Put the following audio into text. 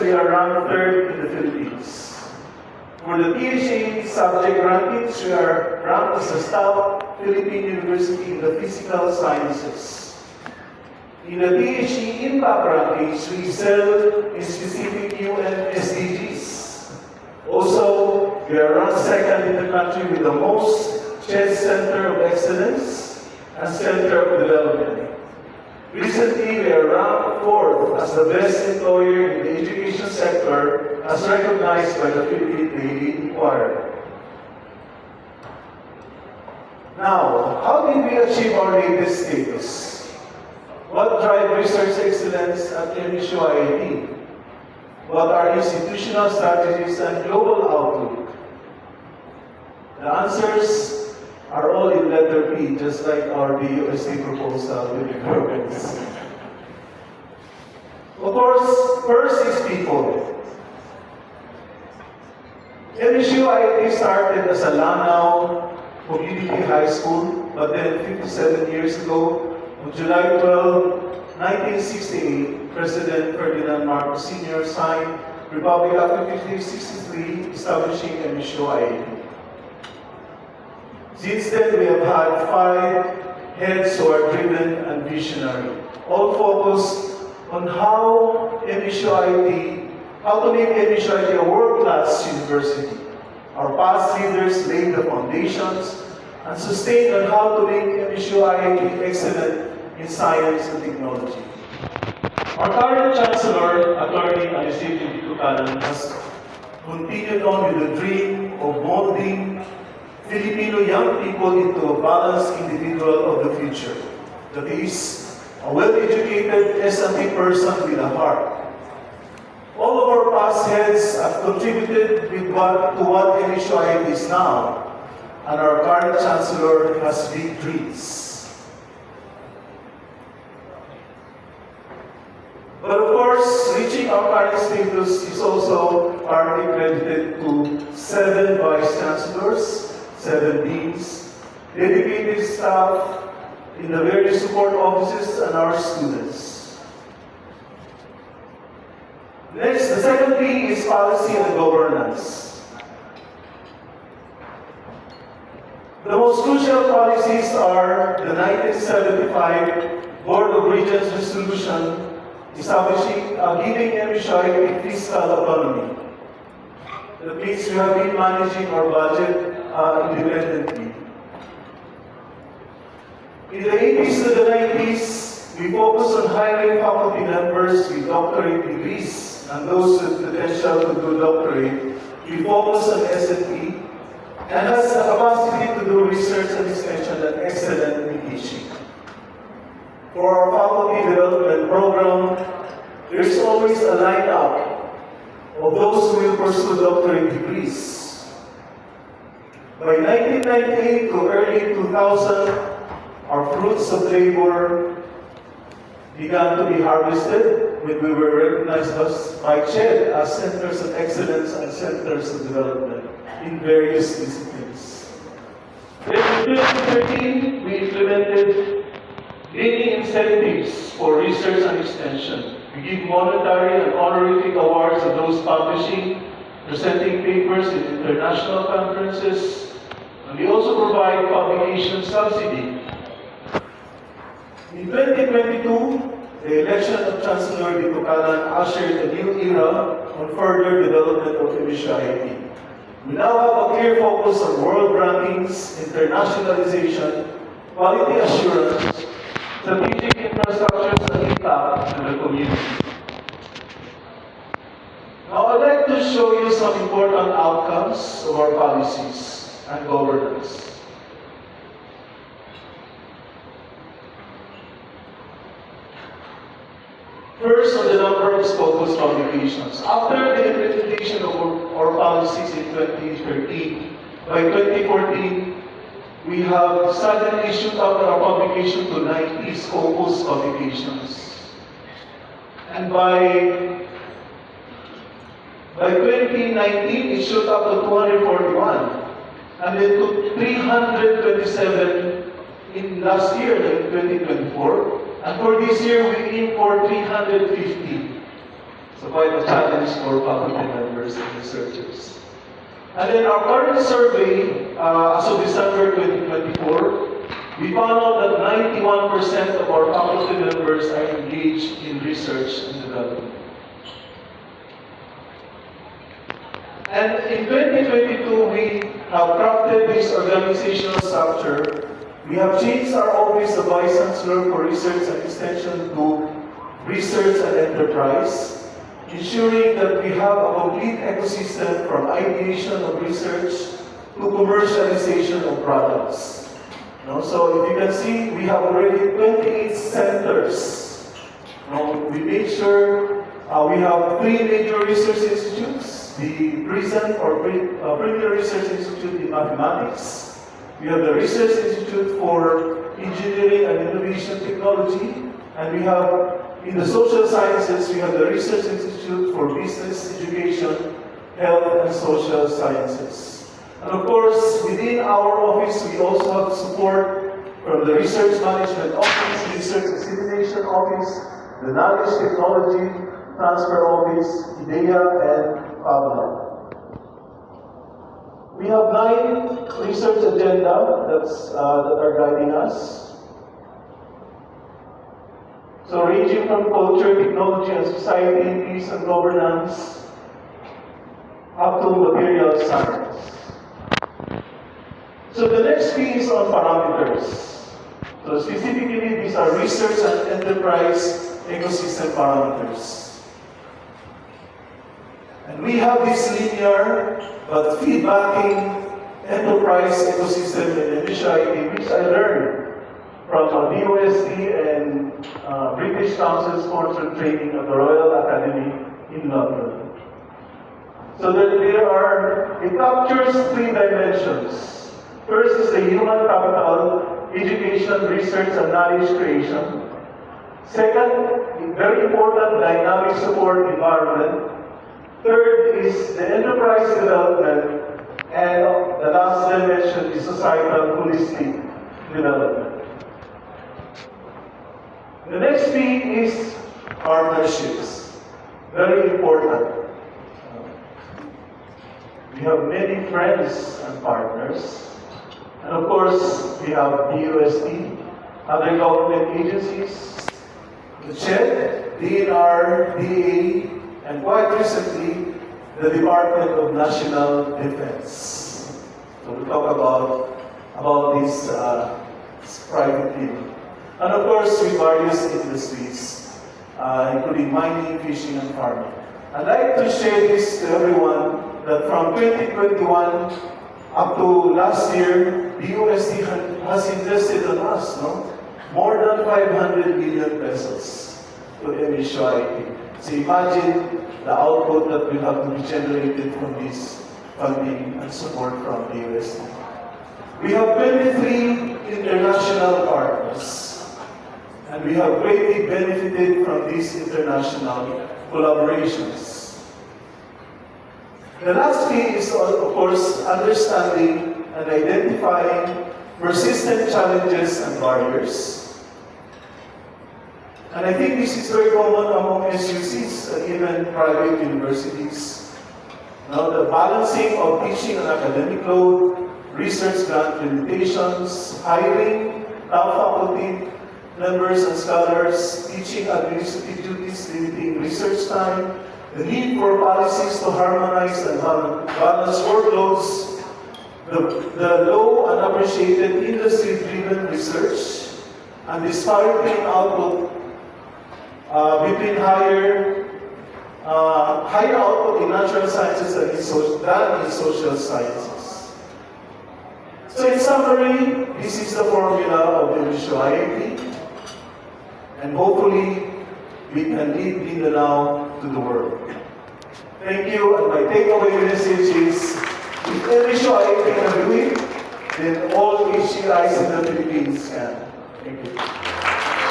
we are ranked third in the Philippines. For the PhD subject rankings, we are ranked as a top Philippine university in the physical sciences. In the PhD impact rankings, we excel in specific UN SDGs. Also, we are ranked second in the country with the most CHED Center of Excellence and Center of Development. Recently, we are ranked fourth as the best employer in the education sector as recognized by the Philippine Daily Inquirer. Now, how did we achieve our latest status? What drives research excellence at MSU IIT? What are institutional strategies and global outlook? The answers are all in letter P, just like our DUSD proposal with the programs. Of course, first is people. MSU IIT started as a Lanao Community High School, but then 57 years ago, on July 12, 1968, President Ferdinand Marcos Sr. signed Republic Act 5363 establishing MSU IIT. Since then, we have had 5 heads who are driven and visionary, all focused on how to make MSU IIT a world-class university. Our past leaders laid the foundations and sustained on how to make MSU IIT excellent in science and technology. Our current Chancellor, Attorney Aliseo Bukanan, has continued on with the dream of molding Filipino young people into a balanced individual of the future. That is, a well-educated S&T person with a heart. All of our past heads have contributed to what MSU IIT is now, and our current Chancellor has big dreams. But of course, reaching our current status is also partly credited to 7 Vice Chancellors, 7 deans, dedicated staff in the various support offices, and our students. Next, the second P is policy and governance. The most crucial policies are the 1975 Board of Regents resolution establishing giving MSU IIT fiscal autonomy. That means we have been managing our budget independently. In the 80s to the 90s, we focused on hiring faculty members with doctorate degrees and those with potential to do doctorate. We focused on S&P and has the capacity to do research and extension and excellent in teaching. For our faculty development program, there's always a lineup of those who will pursue doctorate degrees. By 1998 to early 2000, our fruits of labor began to be harvested when we were recognized by CHED as centers of excellence and centers of development in various disciplines. Then in 2013, we implemented leading incentives for research and extension. We give monetary and honorific awards to those publishing, presenting papers in international conferences, and we also provide publication subsidy. In 2022, the election of Chancellor Bukanan ushered a new era on further development of MSU IIT. We now have a clear focus on world rankings, internationalization, quality assurance, strategic infrastructures, and impact in the community. Now, I'd like to show you some important outcomes of our policies and governance. First, on the number of Scopus publications. After the implementation of our policies in 2013, by 2014, we have suddenly shoot up our publication to 90 Scopus publications. And by 2019, it shot up to 241. And then to 327 in last year, in 2024. And for this year, we aim for 350. So quite a challenge for faculty members and researchers. And then our current survey, as of December 2024, we found out that 91% of our faculty members are engaged in research and development. And in 2022, we have crafted this organizational structure. We have changed our office of Vice Chancellor for Research and Extension to Research and Enterprise, ensuring that we have a complete ecosystem from ideation of research to commercialization of products. So if you can see, we have already 28 centers. We made sure we have 3 major research institutes, the PRISM or Premier Research Institute in Mathematics. We have the Research Institute for Engineering and Innovation Technology, and we have, in the social sciences, we have the Research Institute for Business Education, Health and Social Sciences. And of course, within our office, we also have support from the Research Management Office, Research Dissemination Office, the Knowledge Technology Transfer Office, IDEA, and PABLA. We have 9 research agenda that are guiding us. So ranging from culture, technology, and society, peace and governance, up to material science. So the next P is on parameters. So specifically, these are research and enterprise ecosystem parameters. And we have this linear but feedbacking enterprise ecosystem and initiative, which I learned from BOSD and British Council-sponsored training at the Royal Academy in London. So that it captures 3 dimensions. First is the human capital, education, research, and knowledge creation. Second, very important, dynamic support environment. Third is the enterprise development. And the last dimension is societal holistic development. The next P is partnerships. Very important. We have many friends and partners. And of course, we have BUSD, other government agencies, the CHED, DNR, DA, and quite recently, the Department of National Defense. So we'll talk about this privately. And of course, with various industries, including mining, fishing, and farming. I'd like to share this to everyone that from 2021 up to last year, BUSD has invested on us, more than 500 million pesos to MSUIT. So imagine the output that will have to be generated from this funding and support from BUSD. We have 23 international partners, and we have greatly benefited from these international collaborations. The last key is, of course, understanding and identifying persistent challenges and barriers. And I think this is very common among SUCs and even private universities. Now, the balancing of teaching and academic load, research grant limitations, hiring top faculty members and scholars, teaching administrative duties limiting research time, the need for policies to harmonize and balance workloads, the low and appreciated industry-driven research, and disparity in output between higher output in natural sciences than in social sciences. So in summary, this is the formula of the MSUIT, and hopefully we can lead Mindanao to the world. Thank you, and my takeaway message is, if MSUIT can do it, then all HCIs in the Philippines can. Thank you.